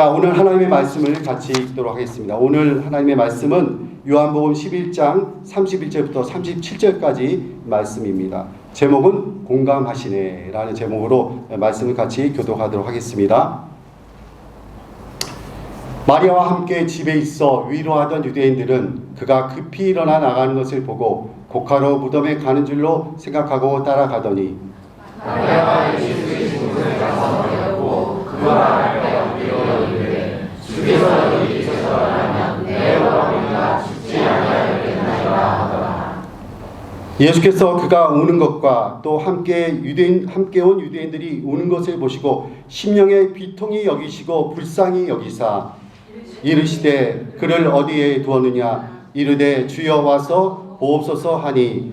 자, 오늘 하나님의 말씀을 같이 읽도록 하겠습니다. 오늘 하나님의 말씀은 요한복음 11장 31절부터 37절까지 말씀입니다. 제목은 공감하시네 라는 제목으로 말씀을 같이 교독하도록 하겠습니다. 마리아와 함께 집에 있어 위로하던 유대인들은 그가 급히 일어나 나가는 것을 보고 고카로 무덤에 가는 줄로 생각하고 따라가더니 마리아가 예수의 죽음을 가서 배웠고 그와 이르되 주께서 여기 계셔서라면 내 어머니가 죽지 아니하였겠나이다 하더라. 예수께서 그가 우는 것과 또 함께 온 유대인들이 우는 것을 보시고 심령의 비통히 여기시고 불쌍히 여기사 이르시되 그를 어디에 두었느냐 이르되 주여 와서 보옵소서 하니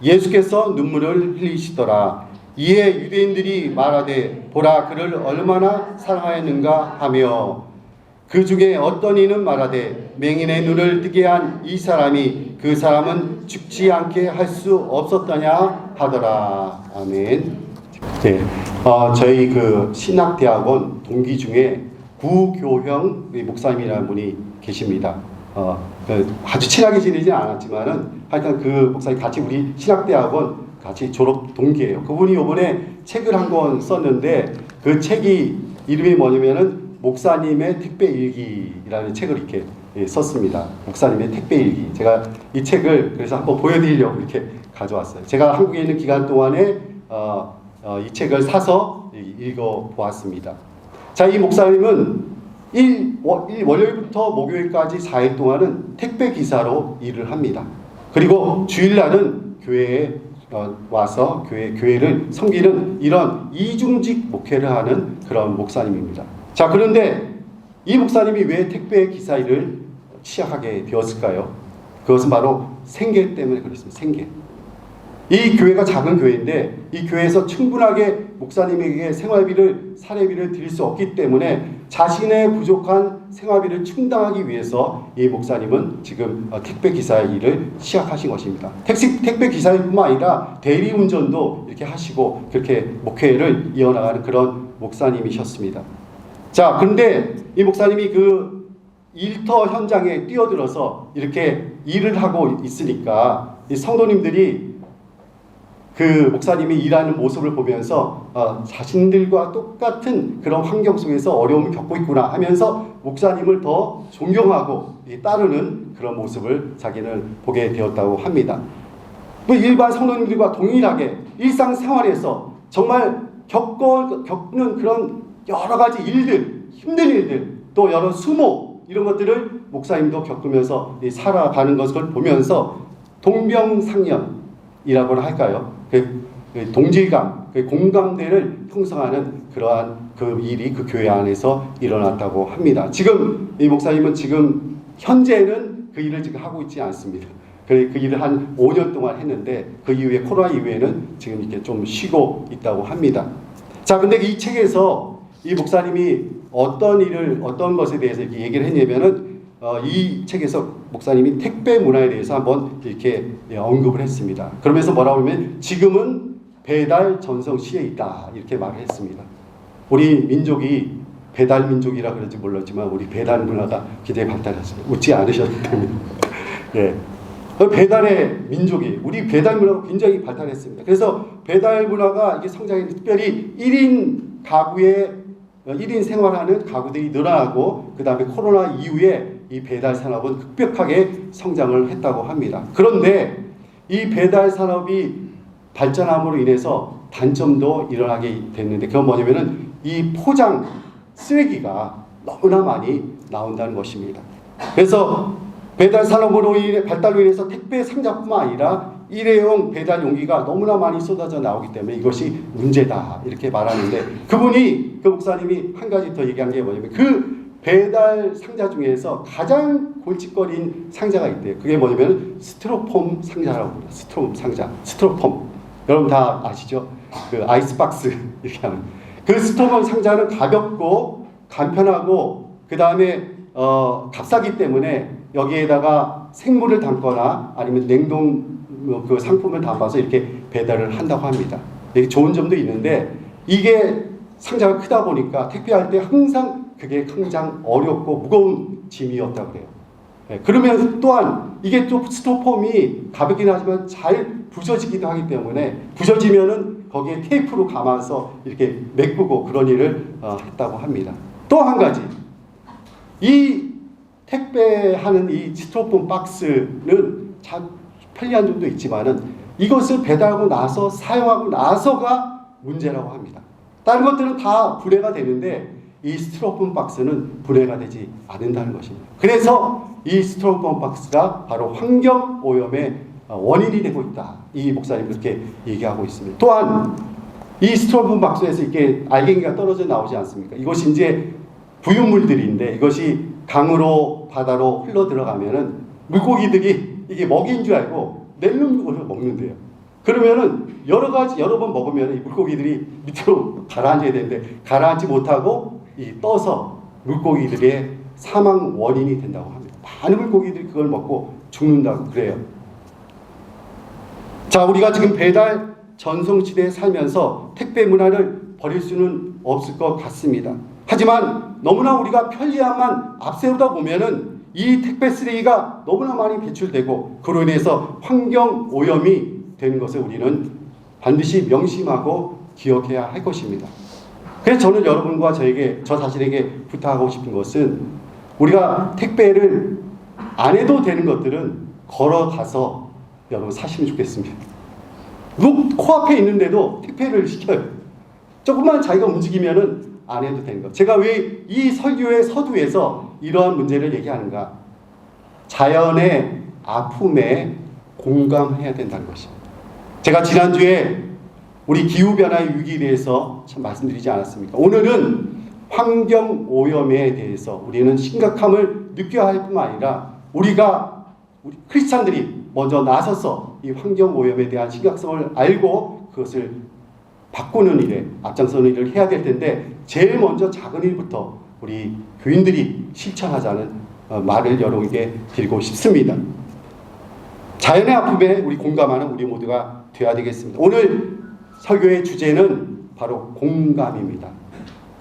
예수께서 눈물을 흘리시더라. 이에 유대인들이 말하되 보라 그를 얼마나 사랑하였는가 하며 그 중에 어떤 이는 말하되 맹인의 눈을 뜨게 한 이 사람이 그 사람은 죽지 않게 할 수 없었더냐 하더라. 아멘. 네, 저희 그 신학대학원 동기 중에 구교형 목사님이라는 분이 계십니다. 아주 친하게 지내진 않았지만은 하여튼 그 목사님 같이 우리 신학대학원 같이 졸업 동기예요. 그분이 이번에 책을 한 권 썼는데 그 책이 이름이 뭐냐면은 목사님의 택배일기라는 책을 이렇게 썼습니다. 목사님의 택배일기. 제가 이 책을 그래서 한번 보여드리려고 이렇게 가져왔어요. 제가 한국에 있는 기간 동안에 이 책을 사서 읽어보았습니다. 자, 이 목사님은 월요일부터 목요일까지 4일 동안은 택배 기사로 일을 합니다. 그리고 주일날은 교회에 와서 교회를 섬기는 이런 이중직 목회를 하는 그런 목사님입니다. 자, 그런데 이 목사님이 왜 택배 기사 일을 시작하게 되었을까요? 그것은 바로 생계 때문에 그렇습니다. 생계. 이 교회가 작은 교회인데 이 교회에서 충분하게 목사님에게 생활비를 사례비를 드릴 수 없기 때문에 자신의 부족한 생활비를 충당하기 위해서 이 목사님은 지금 택배 기사의 일을 시작하신 것입니다. 택배 기사일 뿐만 아니라 대리운전도 이렇게 하시고 그렇게 목회를 이어나가는 그런 목사님이셨습니다. 자, 그런데 이 목사님이 그 일터 현장에 뛰어들어서 이렇게 일을 하고 있으니까 이 성도님들이 그 목사님이 일하는 모습을 보면서 자신들과 똑같은 그런 환경 속에서 어려움을 겪고 있구나 하면서 목사님을 더 존경하고 따르는 그런 모습을 자기는 보게 되었다고 합니다. 일반 성도님들과 동일하게 일상생활에서 정말 겪는 그런 여러 가지 일들, 힘든 일들, 또 여러 수모 이런 것들을 목사님도 겪으면서 살아가는 것을 보면서 동병상련이라고나 할까요? 동질감, 공감대를 형성하는 그러한 그 일이 그 교회 안에서 일어났다고 합니다. 지금 이 목사님은 지금 현재는 그 일을 지금 하고 있지 않습니다. 그 일을 한 5년 동안 했는데 그 이후에 코로나 이후에는 지금 이렇게 좀 쉬고 있다고 합니다. 자, 근데 이 책에서 이 목사님이 어떤 것에 대해서 이렇게 얘기를 했냐면은 이 책에서 목사님이 택배 문화에 대해서 한번 이렇게 언급을 했습니다. 그러면서 뭐라고 하면 지금은 배달 전성 시에 있다 이렇게 말을 했습니다. 우리 민족이 배달 민족이라 그런지 몰랐지만 우리 배달 문화가 굉장히 발달했습니다. 웃지 않으셔도 됩니다. 예. 배달의 민족이 우리 배달 문화가 굉장히 발달했습니다. 그래서 배달 문화가 이게 성장해 특별히 1인 가구의 1인 생활하는 가구들이 늘어나고 그 다음에 코로나 이후에 이 배달 산업은 급격하게 성장을 했다고 합니다. 그런데 이 배달 산업이 발전함으로 인해서 단점도 일어나게 됐는데 그건 뭐냐면은 이 포장 쓰레기가 너무나 많이 나온다는 것입니다. 그래서 배달 산업으로 발달로 인해서 택배 상자뿐만 아니라 일회용 배달 용기가 너무나 많이 쏟아져 나오기 때문에 이것이 문제다 이렇게 말하는데 그 목사님이 한 가지 더 얘기한 게 뭐냐면 그 배달 상자 중에서 가장 골칫거리인 상자가 있대요. 그게 뭐냐면 스티로폼 상자라고 합니다. 스티로폼 여러분 다 아시죠? 그 아이스박스 이렇게 하는 그 스티로폼 상자는 가볍고 간편하고 그 다음에 값싸기 때문에 여기에다가 생물을 담거나 아니면 냉동 그 상품을 담아서 이렇게 배달을 한다고 합니다. 이게 좋은 점도 있는데 이게 상자가 크다 보니까 택배할 때 항상 그게 굉장히 어렵고 무거운 짐이었다고 그래요. 예, 그러면 또한 이게 또 스티로폼이 가볍긴 하지만 잘 부서지기도 하기 때문에 부서지면은 거기에 테이프로 감아서 이렇게 메꾸고 그런 일을 했다고 합니다. 또 한 가지, 이 택배하는 이 스티로폼 박스는 참 편리한 점도 있지만은 이것을 배달하고 나서 사용하고 나서가 문제라고 합니다. 다른 것들은 다 분해가 되는데 이 스티로폼 박스는 분해가 되지 않는다는 것입니다. 그래서 이 스티로폼 박스가 바로 환경 오염의 원인이 되고 있다. 이 목사님 그렇게 얘기하고 있습니다. 또한 이 스티로폼 박스에서 이렇게 알갱이가 떨어져 나오지 않습니까? 이것이 이제 부유물들인데 이것이 강으로 바다로 흘러 들어가면은 물고기들이 이게 먹이인 줄 알고 낼름 것을 먹는데요. 그러면은 여러 번 먹으면 이 물고기들이 밑으로 가라앉아야 되는데 가라앉지 못하고 이 떠서 물고기들의 사망 원인이 된다고 합니다. 많은 물고기들이 그걸 먹고 죽는다고 그래요. 자, 우리가 지금 배달 전송시대에 살면서 택배 문화를 버릴 수는 없을 것 같습니다. 하지만 너무나 우리가 편리함만 앞세우다 보면은 이 택배 쓰레기가 너무나 많이 배출되고 그로 인해서 환경 오염이 되는 것을 우리는 반드시 명심하고 기억해야 할 것입니다. 그래서 저는 여러분과 저 자신에게 부탁하고 싶은 것은 우리가 택배를 안 해도 되는 것들은 걸어가서 여러분 사시면 좋겠습니다. 코앞에 있는데도 택배를 시켜요. 조금만 자기가 움직이면은 안 해도 되는 것. 제가 왜 이 설교의 서두에서 이러한 문제를 얘기하는가? 자연의 아픔에 공감해야 된다는 것입니다. 제가 지난주에 우리 기후변화의 위기에 대해서 참 말씀드리지 않았습니까? 오늘은 환경 오염에 대해서 우리는 심각함을 느껴야 할 뿐만 아니라 우리 크리스찬들이 먼저 나서서 이 환경 오염에 대한 심각성을 알고 그것을 바꾸는 일에 앞장서는 일을 해야 될 텐데 제일 먼저 작은 일부터 우리 교인들이 실천하자는 말을 여러분에게 드리고 싶습니다. 자연의 아픔에 우리 공감하는 우리 모두가 되어야 되겠습니다. 오늘 설교의 주제는 바로 공감입니다.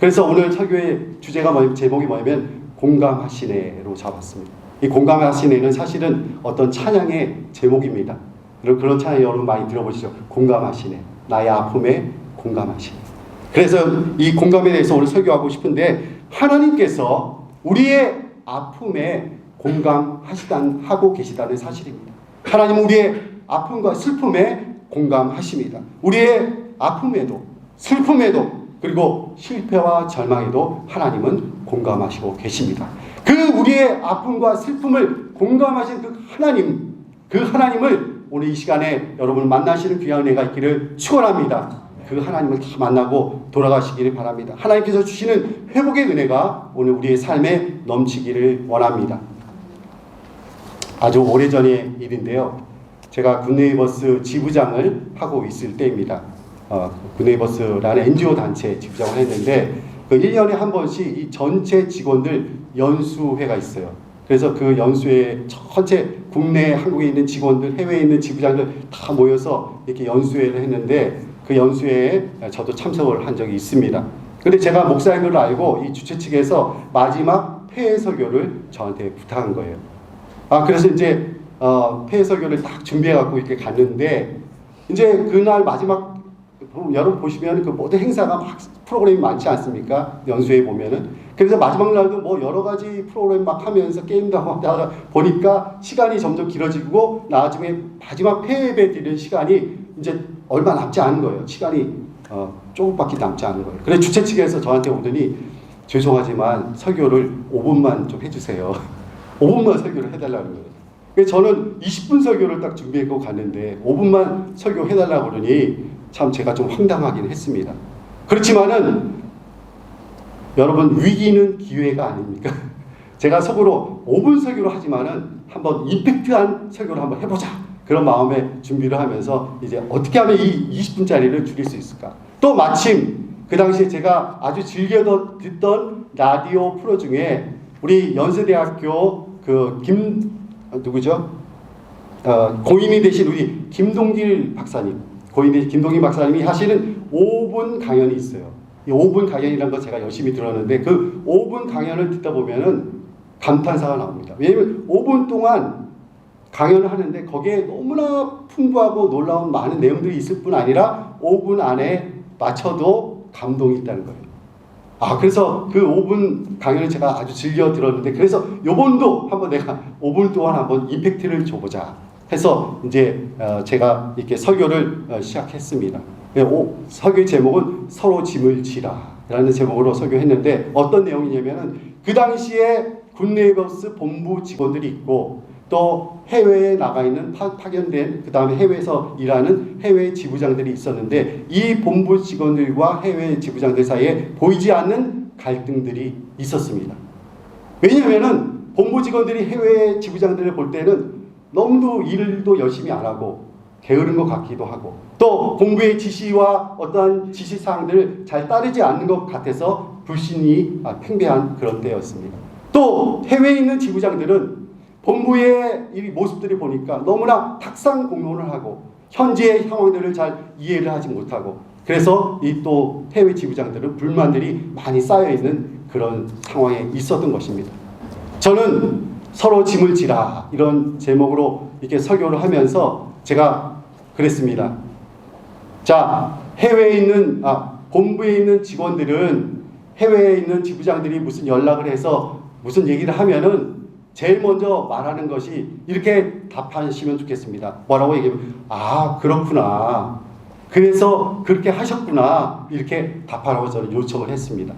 그래서 오늘 설교의 제목이 뭐냐면 공감하시네로 잡았습니다. 이 공감하시네는 사실은 어떤 찬양의 제목입니다. 그런 찬양 여러분 많이 들어보시죠. 공감하시네. 나의 아픔에 공감하시네. 그래서 이 공감에 대해서 오늘 설교하고 싶은데 하나님께서 우리의 아픔에 공감하고 계시다는 사실입니다. 하나님은 우리의 아픔과 슬픔에 공감하십니다. 우리의 아픔에도 슬픔에도 그리고 실패와 절망에도 하나님은 공감하시고 계십니다. 그 우리의 아픔과 슬픔을 공감하신 그 하나님을 오늘 이 시간에 여러분을 만나시는 귀한 은혜가 있기를 축원합니다. 그 하나님을 다 만나고 돌아가시기를 바랍니다. 하나님께서 주시는 회복의 은혜가 오늘 우리의 삶에 넘치기를 원합니다. 아주 오래전의 일인데요. 제가 굿네이버스 지부장을 하고 있을 때입니다. 굿네이버스라는 NGO 단체 지부장을 했는데 그 1년에 한 번씩 이 전체 직원들 연수회가 있어요. 그래서 그 연수회에 전체 국내 한국에 있는 직원들, 해외에 있는 지부장들 다 모여서 이렇게 연수회를 했는데 그 연수회에 저도 참석을 한 적이 있습니다. 근데 제가 목사인 걸 알고 이 주최 측에서 마지막 폐회 설교를 저한테 부탁한 거예요. 그래서 이제 폐회 설교를 딱 준비해갖고 이렇게 갔는데 이제 그날 마지막 여러분 보시면 그 모든 행사가 막 프로그램이 많지 않습니까? 연수회 보면은. 그래서 마지막 날도 뭐 여러 가지 프로그램 막 하면서 게임도 하고 하다가 보니까 시간이 점점 길어지고 나중에 마지막 폐회에 드리는 시간이 이제 얼마 남지 않은 거예요. 시간이 조금밖에 남지 않은 거예요. 그래서 주최 측에서 저한테 오더니 죄송하지만 설교를 5분만 좀 해주세요. 5분만 설교를 해달라는 거예요. 그래서 저는 20분 설교를 딱 준비했고 갔는데 5분만 설교해달라고 그러니 참 제가 좀 황당하긴 했습니다. 그렇지만은 여러분 위기는 기회가 아닙니까? 제가 속으로 5분 설교를 하지만은 한번 임팩트한 설교를 한번 해보자. 그런 마음에 준비를 하면서 이제 어떻게 하면 이 20분짜리를 줄일 수 있을까? 또 마침 그 당시에 제가 아주 즐겨 듣던 라디오 프로 중에 우리 연세대학교 고인이 되신 우리 김동길 박사님, 고인이 김동길 박사님이 하시는 5분 강연이 있어요. 이 5분 강연이라는 거 제가 열심히 들었는데 그 5분 강연을 듣다 보면은 감탄사가 나옵니다. 왜냐하면 5분 동안 강연을 하는데 거기에 너무나 풍부하고 놀라운 많은 내용들이 있을 뿐 아니라 5분 안에 맞춰도 감동이 있다는 거예요. 그래서 그 5분 강연을 제가 아주 즐겨 들었는데 그래서 요번도 한번 내가 5분 동안 한번 임팩트를 줘보자 해서 이제 제가 이렇게 설교를 시작했습니다. 설교의 제목은 서로 짐을 지라 라는 제목으로 설교했는데 어떤 내용이냐면은 그 당시에 굿네이버스 본부 직원들이 있고 또 해외에 나가 있는 파견된 그 다음에 해외에서 일하는 해외 지부장들이 있었는데 이 본부 직원들과 해외 지부장들 사이에 보이지 않는 갈등들이 있었습니다. 왜냐하면은 본부 직원들이 해외 지부장들을 볼 때는 너무도 일도 열심히 안 하고 게으른 것 같기도 하고 또 공부의 지시와 어떠한 지시사항들을 잘 따르지 않는 것 같아서 불신이 팽배한 그런 때였습니다. 또 해외에 있는 지부장들은 본부의 이 모습들을 보니까 너무나 탁상 공론을 하고 현재의 상황들을 잘 이해를 하지 못하고 그래서 이 또 해외 지부장들은 불만들이 많이 쌓여 있는 그런 상황에 있었던 것입니다. 저는 서로 짐을 지라 이런 제목으로 이렇게 설교를 하면서 제가 그랬습니다. 자, 해외에 있는 본부에 있는 직원들은 해외에 있는 지부장들이 무슨 연락을 해서 무슨 얘기를 하면은 제일 먼저 말하는 것이 이렇게 답하시면 좋겠습니다. 뭐라고 얘기하면 그렇구나. 그래서 그렇게 하셨구나. 이렇게 답하라고 저는 요청을 했습니다.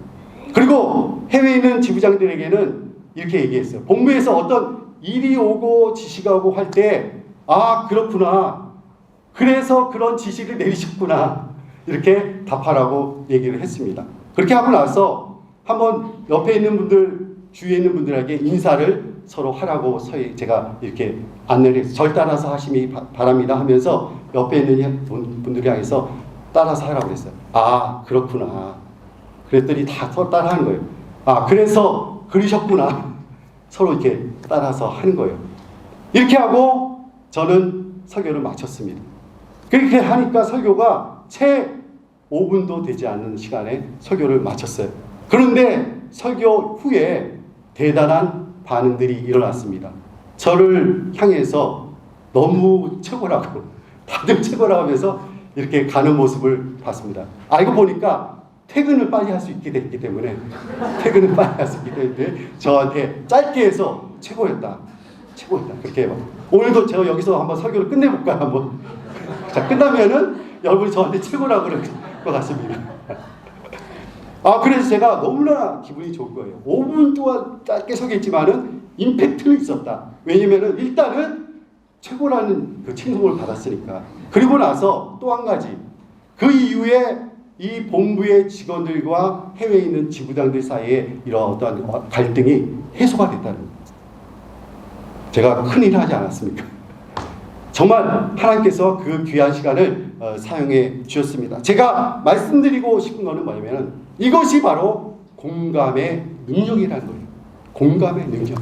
그리고 해외에 있는 지부장들에게는 이렇게 얘기했어요. 본부에서 어떤 일이 오고 지시가 오고 할 때 그렇구나. 그래서 그런 지시를 내리셨구나. 이렇게 답하라고 얘기를 했습니다. 그렇게 하고 나서 한번 옆에 있는 분들 주위에 있는 분들에게 인사를 서로 하라고 제가 이렇게 안내를 해서 절 따라서 하시기 바랍니다 하면서 옆에 있는 분들이 향해서 따라서 하라고 했어요. 그렇구나. 그랬더니 다 서로 따라 하는 거예요. 그래서 그러셨구나. 서로 이렇게 따라서 하는 거예요. 이렇게 하고 저는 설교를 마쳤습니다. 그렇게 하니까 설교가 채 5분도 되지 않는 시간에 설교를 마쳤어요. 그런데 설교 후에 대단한 반응들이 일어났습니다. 저를 향해서 너무 최고라고 다들 최고라고 하면서 이렇게 가는 모습을 봤습니다. 알고 보니까 퇴근을 빨리 할 수 있게 됐기 때문에 퇴근을 빨리 할 수 있기 때문에 저한테 짧게 해서 최고였다 그렇게 해요. 오늘도 제가 여기서 한번 설교를 끝내볼까요? 한번. 자, 끝나면은 여러분이 저한테 최고라고 그럴 것 같습니다. 그래서 제가 너무나 기분이 좋은 거예요. 5분 동안 짧게 설교했지만은 임팩트는 있었다. 왜냐면은 일단은 최고라는 그 칭송을 받았으니까. 그리고 나서 또 한 가지. 그 이후에 이 본부의 직원들과 해외에 있는 지부장들 사이에 이런 어떤 갈등이 해소가 됐다는 거예요. 제가 큰일 하지 않았습니까? 정말 하나님께서 그 귀한 시간을 사용해 주셨습니다. 제가 말씀드리고 싶은 것은 뭐냐면 이것이 바로 공감의 능력이라는 거예요. 공감의 능력.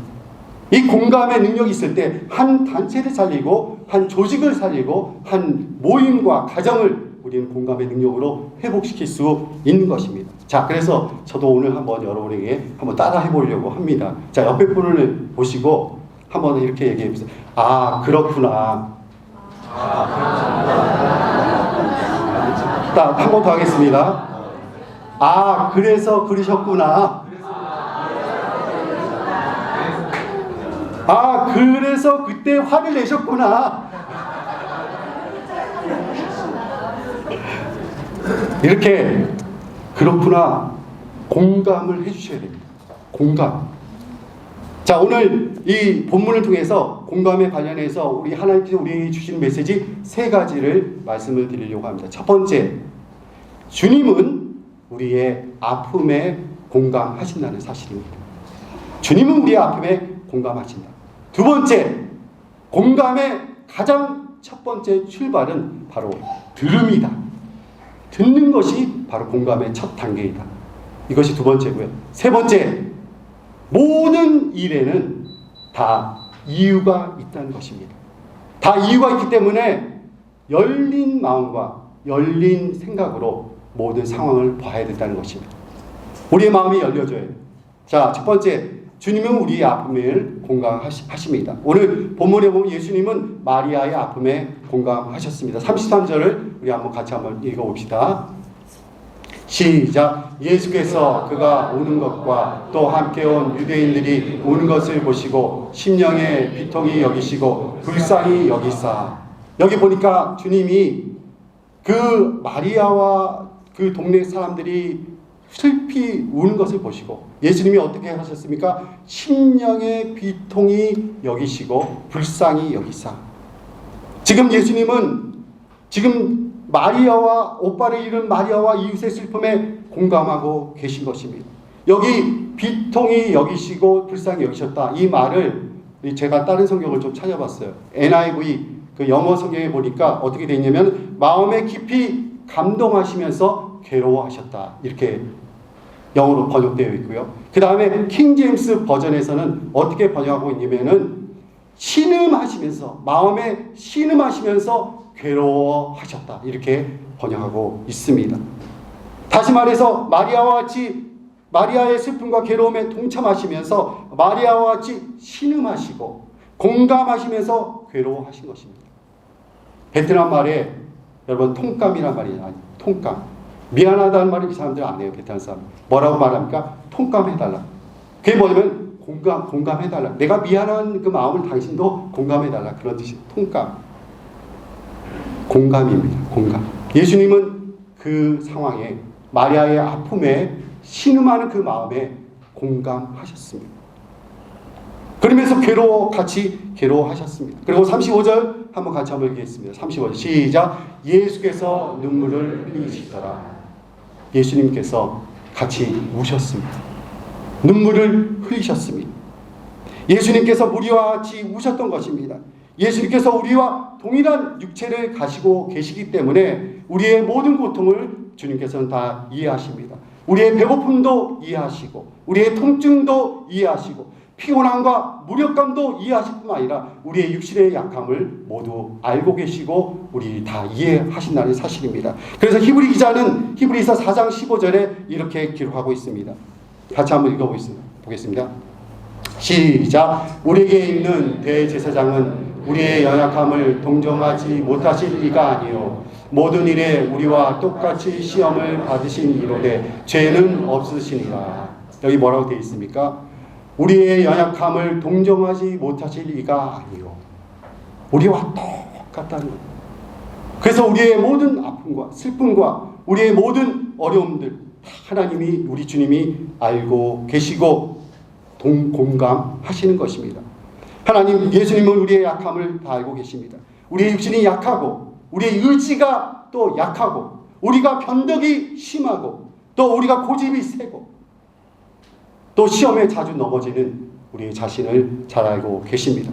이 공감의 능력이 있을 때 한 단체를 살리고 한 조직을 살리고 한 모임과 가정을 우리는 공감의 능력으로 회복시킬 수 있는 것입니다. 자, 그래서 저도 오늘 한번 여러분에게 한번 따라 해보려고 합니다. 자, 옆에 분을 보시고 한번 이렇게 얘기해 보세요. 그렇구나. 한 번 더 하겠습니다. 그래서 그러셨구나. 그래서 그때 화를 내셨구나. 이렇게 그렇구나. 공감을 해주셔야 됩니다. 공감. 자, 오늘 이 본문을 통해서 공감에 관련해서 우리 하나님께서 우리에게 주신 메시지 3가지를 말씀을 드리려고 합니다. 첫 번째, 주님은 우리의 아픔에 공감하신다는 사실입니다. 주님은 우리의 아픔에 공감하신다. 두 번째, 공감의 가장 첫 번째 출발은 바로 들음이다. 듣는 것이 바로 공감의 첫 단계이다. 이것이 두 번째고요. 세 번째, 모든 일에는 다 이유가 있다는 것입니다. 다 이유가 있기 때문에 열린 마음과 열린 생각으로 모든 상황을 봐야 된다는 것입니다. 우리의 마음이 열려져야 해요. 자, 첫 번째, 주님은 우리의 아픔을 공감하십니다. 오늘 본문에 보면 예수님은 마리아의 아픔에 공감하셨습니다. 33절을 우리 같이 한번 읽어봅시다. 시작. 예수께서 그가 우는 것과 또 함께 온 유대인들이 우는 것을 보시고 심령에 비통히 여기시고 불쌍히 여기사. 여기 보니까 주님이 그 마리아와 그 동네 사람들이 슬피 우는 것을 보시고 예수님이 어떻게 하셨습니까? 심령의 비통히 여기시고 불쌍히 여기사. 지금 예수님은 지금 마리아와 오빠를 잃은 마리아와 이웃의 슬픔에 공감하고 계신 것입니다. 여기 비통히 여기시고 불쌍히 여기셨다. 이 말을 제가 다른 성경을 좀 찾아봤어요. NIV 그 영어 성경에 보니까 어떻게 되어 있냐면 마음에 깊이 감동하시면서 괴로워하셨다. 이렇게 영어로 번역되어 있고요. 그 다음에 킹 제임스 버전에서는 어떻게 번역하고 있냐면은 신음하시면서 마음에 신음하시면서 괴로워하셨다. 이렇게 번역하고 있습니다. 다시 말해서 마리아와 같이 마리아의 슬픔과 괴로움에 동참하시면서 마리아와 같이 신음하시고 공감하시면서 괴로워하신 것입니다. 베트남 말에 여러분 통감이란 말이 아니에요. 통감. 미안하다는 말을 이 사람들 안 해요. 베트남 사람. 뭐라고 말합니까? 통감해달라. 그게 뭐냐면 공감해달라. 내가 미안한 그 마음을 당신도 공감해달라. 그런 뜻이 통감. 공감입니다. 공감. 예수님은 그 상황에 마리아의 아픔에 신음하는 그 마음에 공감하셨습니다. 그러면서 같이 괴로워하셨습니다. 그리고 35절 같이 한번 읽겠습니다. 35절 시작. 예수께서 눈물을 흘리시더라. 예수님께서 같이 우셨습니다. 눈물을 흘리셨습니다. 예수님께서 우리와 같이 우셨던 것입니다. 예수님께서 우리와 동일한 육체를 가지고 계시기 때문에 우리의 모든 고통을 주님께서는 다 이해하십니다. 우리의 배고픔도 이해하시고 우리의 통증도 이해하시고 피곤함과 무력감도 이해하실 뿐만 아니라 우리의 육신의 약함을 모두 알고 계시고 우리 다 이해하신다는 사실입니다. 그래서 히브리 기자는 히브리서 4장 15절에 이렇게 기록하고 있습니다. 같이 한번 읽어보겠습니다. 시작. 우리에게 있는 대제사장은 우리의 연약함을 동정하지 못하실 리가 아니요 모든 일에 우리와 똑같이 시험을 받으신 이로되 죄는 없으시니라. 여기 뭐라고 되어 있습니까? 우리의 연약함을 동정하지 못하실 리가 아니요 우리와 똑같다는 것. 그래서 우리의 모든 아픔과 슬픔과 우리의 모든 어려움들 하나님이 우리 주님이 알고 계시고 공감하시는 것입니다. 하나님 예수님은 우리의 약함을 다 알고 계십니다. 우리의 육신이 약하고 우리의 의지가 또 약하고 우리가 변덕이 심하고 또 우리가 고집이 세고 또 시험에 자주 넘어지는 우리 자신을 잘 알고 계십니다.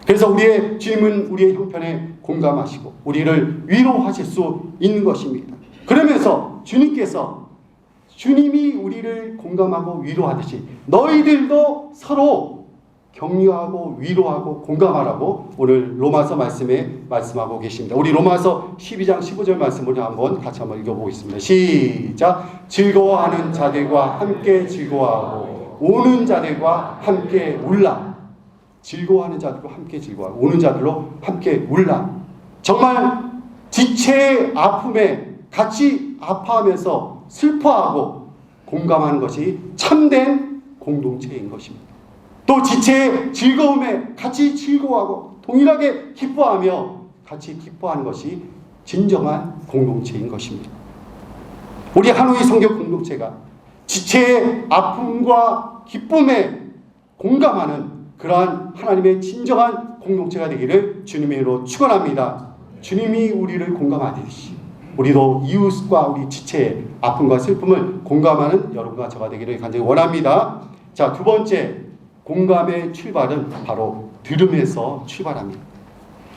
그래서 우리의 주님은 우리의 형편에 공감하시고 우리를 위로하실 수 있는 것입니다. 그러면서 주님이 우리를 공감하고 위로하듯이 너희들도 서로 격려하고 위로하고 공감하라고 오늘 로마서 말씀에 말씀하고 계십니다. 우리 로마서 12장 15절 말씀을 같이 한번 읽어보겠습니다. 시작. 즐거워하는 자들과 함께 즐거워하고 우는 자들과 함께 울라. 즐거워하는 자들과 함께 즐거워하고 우는 자들로 함께 울라. 정말 지체의 아픔에 같이 아파하면서 슬퍼하고 공감하는 것이 참된 공동체인 것입니다. 또 지체의 즐거움에 같이 즐거워하고 동일하게 기뻐하며 같이 기뻐하는 것이 진정한 공동체인 것입니다. 우리 하노이 성교 공동체가 지체의 아픔과 기쁨에 공감하는 그러한 하나님의 진정한 공동체가 되기를 주님의 이름으로 축원합니다. 주님이 우리를 공감하듯이 우리도 이웃과 우리 지체의 아픔과 슬픔을 공감하는 여러분과 저가 되기를 간절히 원합니다. 자, 두 번째 공감의 출발은 바로 들음에서 출발합니다.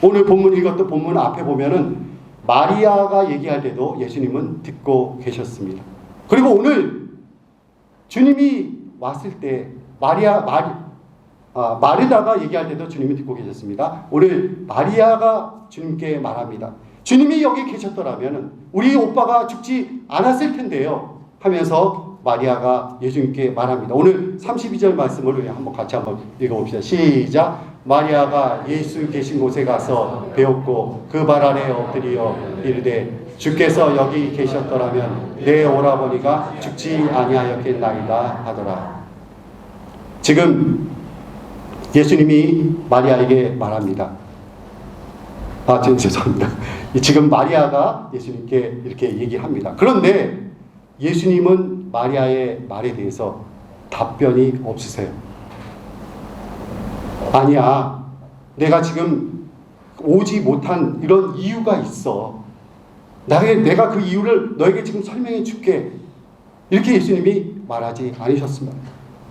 오늘 본문 읽었던 본문 앞에 보면은 마리아가 얘기할 때도 예수님은 듣고 계셨습니다. 그리고 오늘 주님이 왔을 때 마르다가 얘기할 때도 주님이 듣고 계셨습니다. 오늘 마리아가 주님께 말합니다. 주님이 여기 계셨더라면 우리 오빠가 죽지 않았을 텐데요 하면서 마리아가 예수님께 말합니다. 오늘 32절 말씀을 같이 한번 읽어봅시다. 시작. 마리아가 예수 계신 곳에 가서 배웠고 그 발 아래 엎드려 이르되 주께서 여기 계셨더라면 내 오라버니가 죽지 아니하였겠나이다 하더라. 지금 예수님이 마리아에게 말합니다. 죄송합니다. 지금 마리아가 예수님께 이렇게 얘기합니다. 그런데 예수님은 마리아의 말에 대해서 답변이 없으세요. 아니야, 내가 지금 오지 못한 이런 이유가 있어. 내가 그 이유를 너에게 지금 설명해 줄게. 이렇게 예수님이 말하지 않으셨습니다.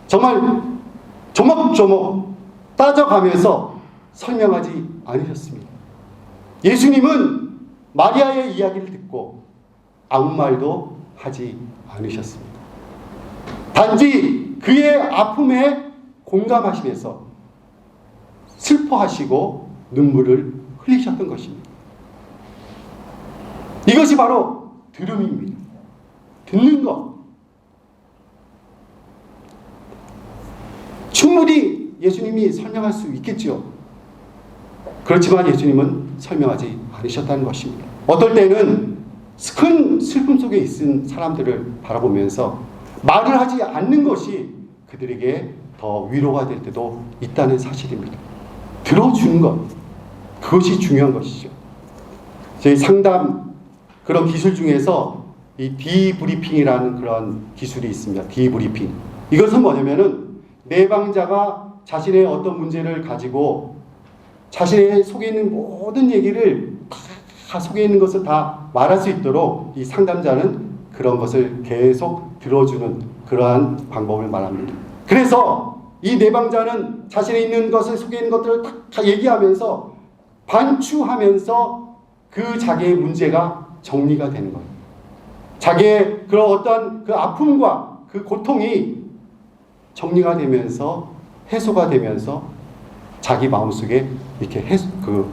정말 조목조목 따져가면서 설명하지 않으셨습니다. 예수님은 마리아의 이야기를 듣고 아무 말도 하지 않으셨습니다. 단지 그의 아픔에 공감하시면서 슬퍼하시고 눈물을 흘리셨던 것입니다. 이것이 바로 들음입니다. 듣는 것. 충분히 예수님이 설명할 수 있겠지요. 그렇지만 예수님은 설명하지 않으셨다는 것입니다. 어떨 때는 큰 슬픔 속에 있은 사람들을 바라보면서 말을 하지 않는 것이 그들에게 더 위로가 될 때도 있다는 사실입니다. 들어주는 것, 그것이 중요한 것이죠. 저희 상담 그런 기술 중에서 이 디브리핑이라는 그런 기술이 있습니다. 디브리핑. 이것은 뭐냐면은 내방자가 자신의 어떤 문제를 가지고 자신의 속에 있는 모든 얘기를 다 속에 있는 것을 다 말할 수 있도록 이 상담자는 그런 것을 계속 들어주는 그러한 방법을 말합니다. 그래서 이 내방자는 자신에 있는 것을 속에 있는 것들을 다 얘기하면서 반추하면서 그 자기의 문제가 정리가 되는 거예요. 자기의 그런 어떤 그 아픔과 그 고통이 정리가 되면서 해소가 되면서 자기 마음속에 이렇게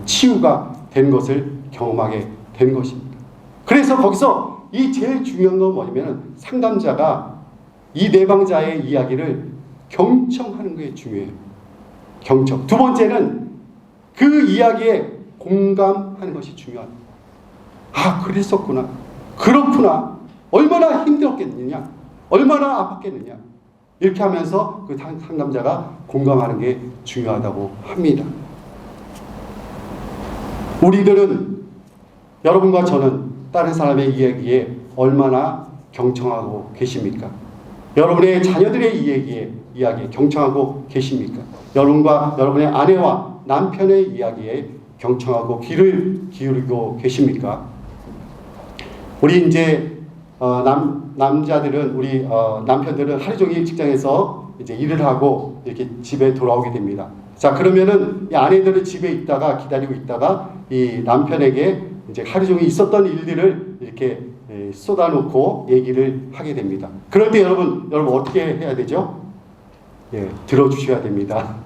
치유가 된 것을 경험하게 된 것입니다. 그래서 거기서 이 제일 중요한 건 뭐냐면 상담자가 이 내방자의 이야기를 경청하는 게 중요해요. 경청. 두 번째는 그 이야기에 공감하는 것이 중요합니다. 아, 그랬었구나. 그렇구나. 얼마나 힘들었겠느냐. 얼마나 아팠겠느냐. 이렇게 하면서 그 상담자가 공감하는 게 중요하다고 합니다. 우리들은 여러분과 저는 다른 사람의 이야기에 얼마나 경청하고 계십니까? 여러분의 자녀들의 이야기에 경청하고 계십니까? 여러분과 여러분의 아내와 남편의 이야기에 경청하고 귀를 기울이고 계십니까? 우리 이제 남자들은 우리 남편들은 하루 종일 직장에서 이제 일을 하고 이렇게 집에 돌아오게 됩니다. 자, 그러면은 이 아내들은 집에 있다가 기다리고 있다가 이 남편에게 이제 하루 종일 있었던 일들을 이렇게 쏟아놓고 얘기를 하게 됩니다. 그럴 때 여러분 어떻게 해야 되죠? 들어주셔야 됩니다.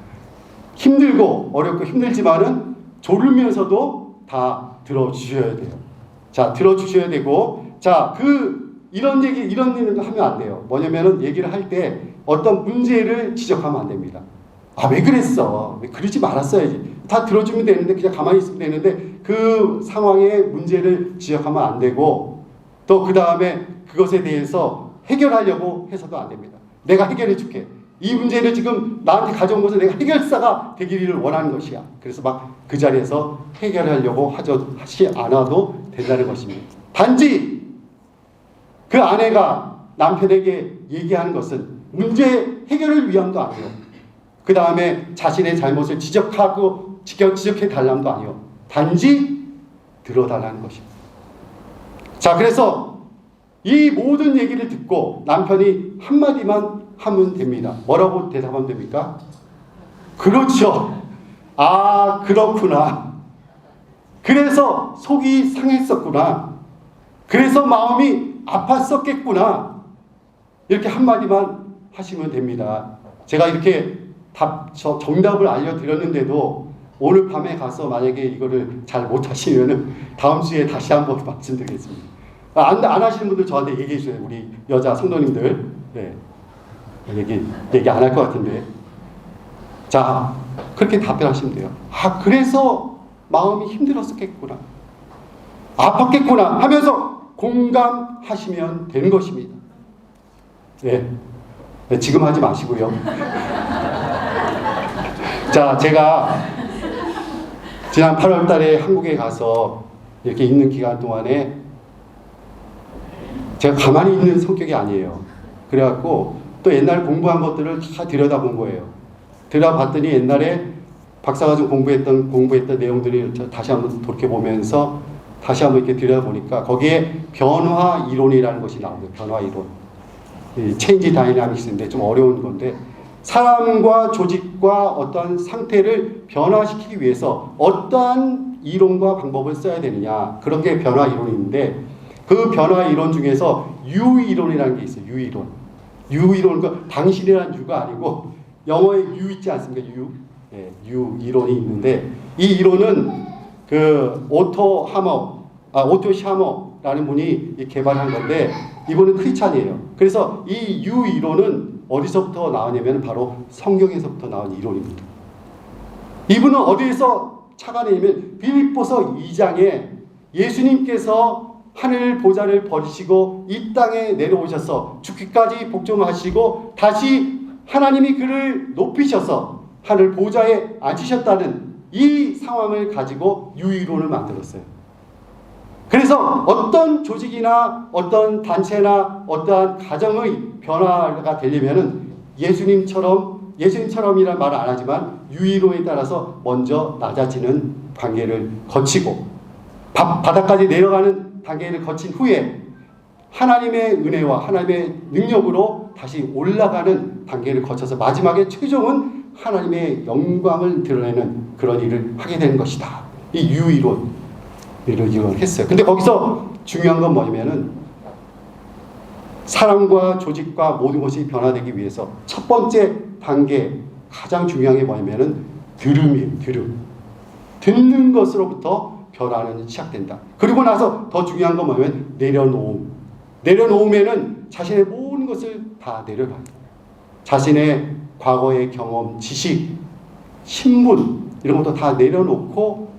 힘들고 어렵고 힘들지만은 졸으면서도 다 들어주셔야 돼요. 자, 들어주셔야 되고, 자, 이런 일을 하면 안 돼요. 뭐냐면은 얘기를 할 때 어떤 문제를 지적하면 안 됩니다. 아, 왜 그랬어? 왜 그러지 말았어야지. 다 들어주면 되는데 그냥 가만히 있으면 되는데 그 상황의 문제를 지적하면 안 되고 또 그 다음에 그것에 대해서 해결하려고 해서도 안 됩니다. 내가 해결해 줄게. 이 문제를 지금 나한테 가져온 것은 내가 해결사가 되기를 원하는 것이야. 그래서 막 그 자리에서 해결하려고 하지 않아도 된다는 것입니다. 단지 그 아내가 남편에게 얘기하는 것은 문제 해결을 위함도 아니요. 그 다음에 자신의 잘못을 지적해 달람도 아니요. 단지 들어달라는 것입니다. 자, 그래서 이 모든 얘기를 듣고 남편이 한마디만 하면 됩니다. 뭐라고 대답하면 됩니까? 그렇죠. 아, 그렇구나. 그래서 속이 상했었구나. 그래서 마음이 아팠었겠구나. 이렇게 한마디만 하시면 됩니다. 제가 이렇게 정답을 알려드렸는데도 오늘 밤에 가서 만약에 이거를 잘 못하시면은 다음 주에 다시 한번 말씀드리겠습니다. 안 하시는 분들 저한테 얘기해 주세요. 우리 여자 성도님들. 네. 얘기 안 할 것 같은데. 자, 그렇게 답변하시면 돼요. 아, 그래서 마음이 힘들었겠구나. 아팠겠구나 하면서 공감하시면 되는 것입니다. 네. 네, 지금 하지 마시고요. 자, 제가 지난 8월 달에 한국에 가서 이렇게 있는 기간 동안에 제가 가만히 있는 성격이 아니에요. 그래갖고 또 옛날 공부한 것들을 다 들여다본 거예요. 들여다봤더니 옛날에 박사과정 공부했던 내용들을 다시 한번 돌이켜보면서 다시 한번 이렇게 들여다보니까 거기에 변화 이론이라는 것이 나옵니다. 변화 이론. 체인지 다이나믹스인데 좀 어려운 건데 사람과 조직과 어떠한 상태를 변화시키기 위해서 어떠한 이론과 방법을 써야 되느냐, 그런 게 변화 이론인데 그 변화 이론 중에서 유이론이라는 게 있어요. 유이론. 유이론, 그 당신이라는 유가 아니고 영어에 유 있지 않습니까? 유. 네, 유 이론이 있는데 이 이론은 그 오토 샤머라는 분이 개발한 건데 이분은 크리스찬이에요. 그래서 이 유 이론은 어디서부터 나왔냐면 바로 성경에서부터 나온 이론입니다. 이분은 어디에서 착안했냐면 빌립보서 2장에 예수님께서 하늘 보좌를 버리시고 이 땅에 내려오셔서 죽기까지 복종하시고 다시 하나님이 그를 높이셔서 하늘 보좌에 앉히셨다는 이 상황을 가지고 유이론을 만들었어요. 그래서 어떤 조직이나 어떤 단체나 어떠한 가정의 변화가 되려면은 예수님처럼이란 말을 안 하지만 유이론에 따라서 먼저 낮아지는 단계를 거치고 바닥까지 내려가는 단계를 거친 후에 하나님의 은혜와 하나님의 능력으로 다시 올라가는 단계를 거쳐서 마지막에 최종은 하나님의 영광을 드러내는 그런 일을 하게 되는 것이다. 이 유이론을 했어요. 근데 거기서 중요한 건 뭐냐면은 사람과 조직과 모든 것이 변화되기 위해서 첫 번째 단계 가장 중요한 게 뭐냐면은 들음이에요. 들음. 듣는 것으로부터 변화는 시작된다. 그리고 나서 더 중요한 건 뭐냐면 내려놓음. 내려놓으면은 자신의 모든 것을 다 내려놔요. 자신의 과거의 경험, 지식, 신분 이런 것도 다 내려놓고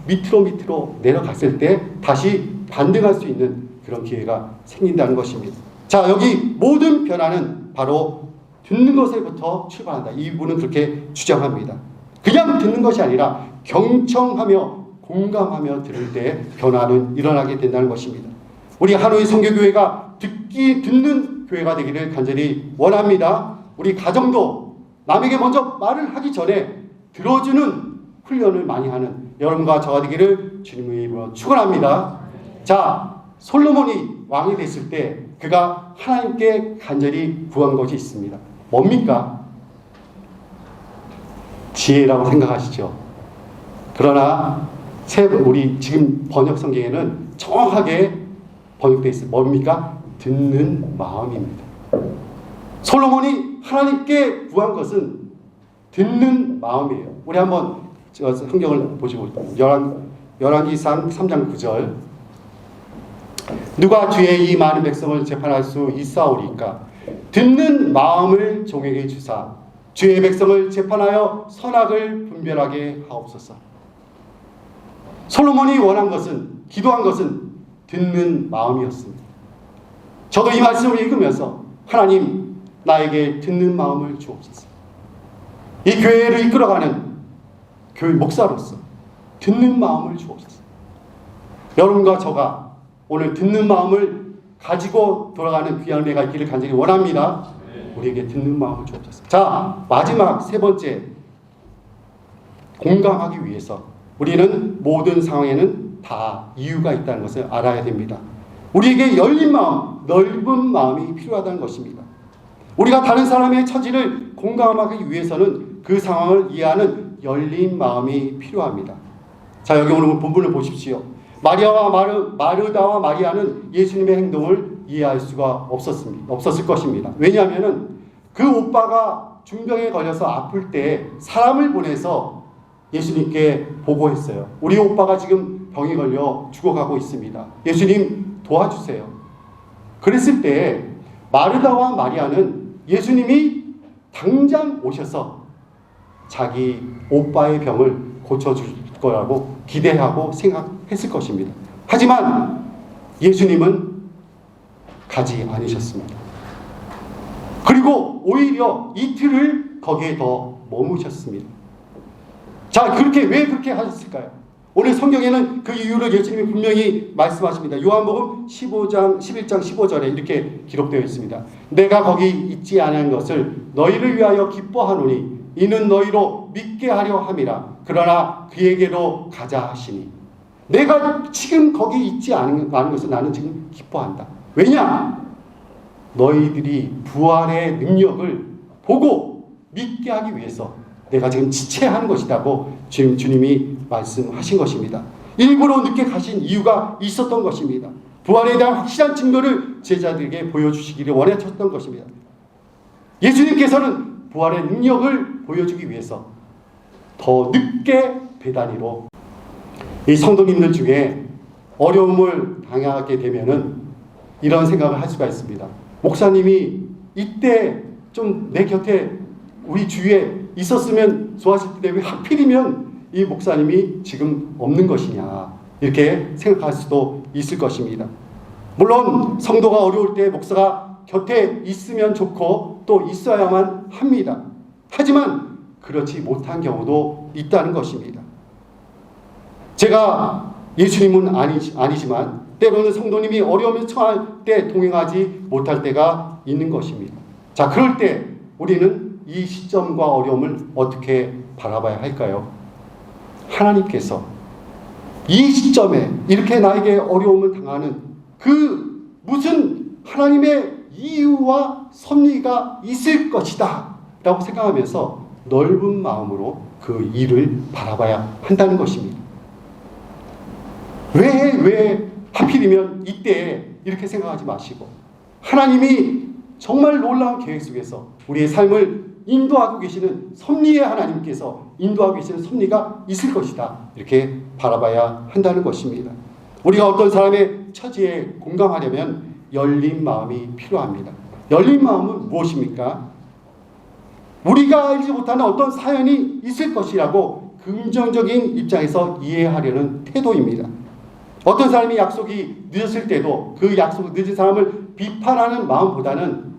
밑으로 내려갔을 때 다시 반등할 수 있는 그런 기회가 생긴다는 것입니다. 자, 여기 모든 변화는 바로 듣는 것에부터 출발한다. 이분은 그렇게 주장합니다. 그냥 듣는 것이 아니라 경청하며 공감하며 들을 때 변화는 일어나게 된다는 것입니다. 우리 하노이 선교교회가 듣는 교회가 되기를 간절히 원합니다. 우리 가정도 남에게 먼저 말을 하기 전에 들어주는 훈련을 많이 하는 여러분과 저가 되기를 주님의 이름으로 축원합니다. 자, 솔로몬이 왕이 됐을 때 그가 하나님께 간절히 구한 것이 있습니다. 뭡니까? 지혜라고 생각하시죠? 그러나 우리 지금 번역 성경에는 정확하게 번역되어 있어요. 뭡니까? 듣는 마음입니다. 솔로몬이 하나님께 구한 것은 듣는 마음이에요. 우리 한번 성경을 보시고 열왕기상 3장 9절 누가 주의 이 많은 백성을 재판할 수 있사오리까? 듣는 마음을 종에게 주사 주의 백성을 재판하여 선악을 분별하게 하옵소서. 솔로몬이 원한 것은, 기도한 것은 듣는 마음이었습니다. 저도 이 말씀을 읽으면서 하나님 나에게 듣는 마음을 주옵소서. 이 교회를 이끌어가는 교회 목사로서 듣는 마음을 주옵소서. 여러분과 저가 오늘 듣는 마음을 가지고 돌아가는 귀한 은혜가 있기를 간절히 원합니다. 우리에게 듣는 마음을 주옵소서. 자, 마지막 세 번째, 공감하기 위해서 우리는 모든 상황에는 다 이유가 있다는 것을 알아야 됩니다. 우리에게 열린 마음, 넓은 마음이 필요하다는 것입니다. 우리가 다른 사람의 처지를 공감하기 위해서는 그 상황을 이해하는 열린 마음이 필요합니다. 자, 여기 오늘 본문을 보십시오. 마리아와 마르다와 마리아는 예수님의 행동을 이해할 수가 없었을 것입니다. 왜냐하면 그 오빠가 중병에 걸려서 아플 때 사람을 보내서 예수님께 보고했어요. 우리 오빠가 지금 병이 걸려 죽어가고 있습니다. 예수님 도와주세요. 그랬을 때 마르다와 마리아는 예수님이 당장 오셔서 자기 오빠의 병을 고쳐줄 거라고 기대하고 생각했을 것입니다. 하지만 예수님은 가지 않으셨습니다. 그리고 오히려 이틀을 거기에 더 머무셨습니다. 자, 왜 그렇게 하셨을까요? 오늘 성경에는 그 이유를 예수님이 분명히 말씀하십니다. 요한복음 11장 15절에 이렇게 기록되어 있습니다. 내가 거기 있지 않은 것을 너희를 위하여 기뻐하노니 이는 너희로 믿게 하려 함이라. 그러나 그에게로 가자 하시니 내가 지금 거기 있지 않은 것을 나는 지금 기뻐한다. 왜냐? 너희들이 부활의 능력을 보고 믿게 하기 위해서 내가 지금 지체하는 것이라고 지금 주님이 말씀하신 것입니다. 일부러 늦게 가신 이유가 있었던 것입니다. 부활에 대한 확실한 증거를 제자들에게 보여주시기를 원하셨던 것입니다. 예수님께서는 부활의 능력을 보여주기 위해서 더 늦게 배단위로 이 성도님들 중에 어려움을 당하게 되면은 이런 생각을 할 수가 있습니다. 목사님이 이때 좀 내 곁에 우리 주위에 있었으면 좋았을 텐데 왜 하필이면 이 목사님이 지금 없는 것이냐, 이렇게 생각할 수도 있을 것입니다. 물론 성도가 어려울 때 목사가 곁에 있으면 좋고 또 있어야만 합니다. 하지만 그렇지 못한 경우도 있다는 것입니다. 제가 예수님은 아니지만 때로는 성도님이 어려움에 처할 때 동행하지 못할 때가 있는 것입니다. 자, 그럴 때 우리는 이 시점과 어려움을 어떻게 바라봐야 할까요? 하나님께서 이 시점에 이렇게 나에게 어려움을 당하는 그 무슨 하나님의 이유와 섭리가 있을 것이다 라고 생각하면서 넓은 마음으로 그 일을 바라봐야 한다는 것입니다. 왜 하필이면 이때 이렇게 생각하지 마시고 하나님이 정말 놀라운 계획 속에서 우리의 삶을 인도하고 계시는 섭리의 하나님께서 인도하고 계시는 섭리가 있을 것이다, 이렇게 바라봐야 한다는 것입니다. 우리가 어떤 사람의 처지에 공감하려면 열린 마음이 필요합니다. 열린 마음은 무엇입니까? 우리가 알지 못하는 어떤 사연이 있을 것이라고 긍정적인 입장에서 이해하려는 태도입니다. 어떤 사람이 약속이 늦었을 때도 그 약속 늦은 사람을 비판하는 마음보다는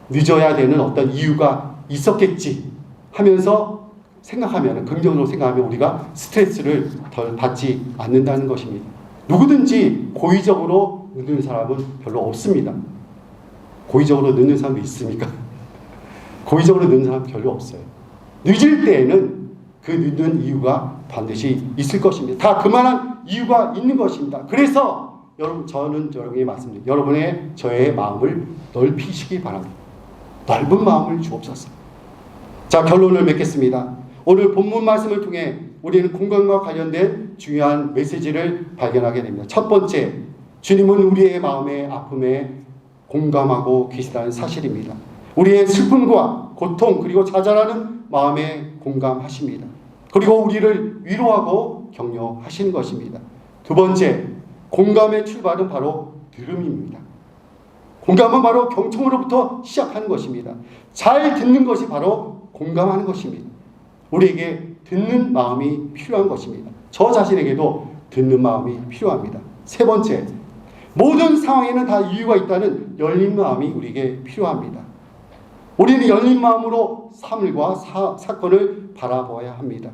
늦어야 되는 어떤 이유가 있었겠지 하면서 생각하면, 긍정적으로 생각하면 우리가 스트레스를 덜 받지 않는다는 것입니다. 누구든지 고의적으로 늦는 사람은 별로 없습니다. 고의적으로 늦는 사람이 있습니까? 고의적으로 늦는 사람은 별로 없어요. 늦을 때에는 그 늦는 이유가 반드시 있을 것입니다. 다 그만한 이유가 있는 것입니다. 그래서 저는 여러분에게 말씀드립니다. 여러분의 저의 마음을 넓히시기 바랍니다. 넓은 마음을 주옵소서. 자, 결론을 맺겠습니다. 오늘 본문 말씀을 통해 우리는 건강과 관련된 중요한 메시지를 발견하게 됩니다. 첫 번째, 주님은 우리의 마음의 아픔에 공감하고 계시다는 사실입니다. 우리의 슬픔과 고통 그리고 좌절하는 마음에 공감하십니다. 그리고 우리를 위로하고 격려하시는 것입니다. 두 번째, 공감의 출발은 바로 들음입니다. 공감은 바로 경청으로부터 시작하는 것입니다. 잘 듣는 것이 바로 공감하는 것입니다. 우리에게 듣는 마음이 필요한 것입니다. 저 자신에게도 듣는 마음이 필요합니다. 세 번째, 모든 상황에는 다 이유가 있다는 열린 마음이 우리에게 필요합니다. 우리는 열린 마음으로 사물과 사건을 바라보아야 합니다.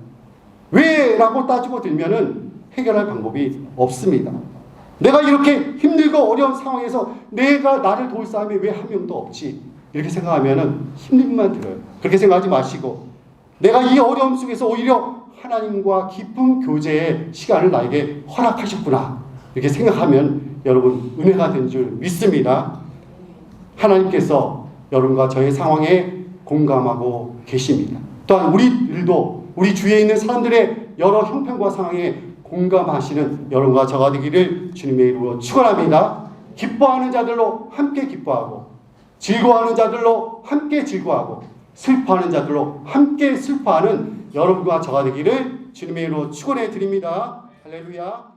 왜? 라고 따지고 들면은 해결할 방법이 없습니다. 내가 이렇게 힘들고 어려운 상황에서 내가 나를 도울 사람이 왜 한 명도 없지? 이렇게 생각하면은 힘들만 들어요. 그렇게 생각하지 마시고 내가 이 어려움 속에서 오히려 하나님과 깊은 교제의 시간을 나에게 허락하셨구나, 이렇게 생각하면 여러분 은혜가 된 줄 믿습니다. 하나님께서 여러분과 저의 상황에 공감하고 계십니다. 또한 우리들도 우리 주위에 있는 사람들의 여러 형편과 상황에 공감하시는 여러분과 저가 되기를 주님의 이름으로 축원합니다. 기뻐하는 자들로 함께 기뻐하고 즐거워하는 자들로 함께 즐거워하고 슬퍼하는 자들로 함께 슬퍼하는 여러분과 저가 되기를 주님의 이름으로 축원해 드립니다. 할렐루야.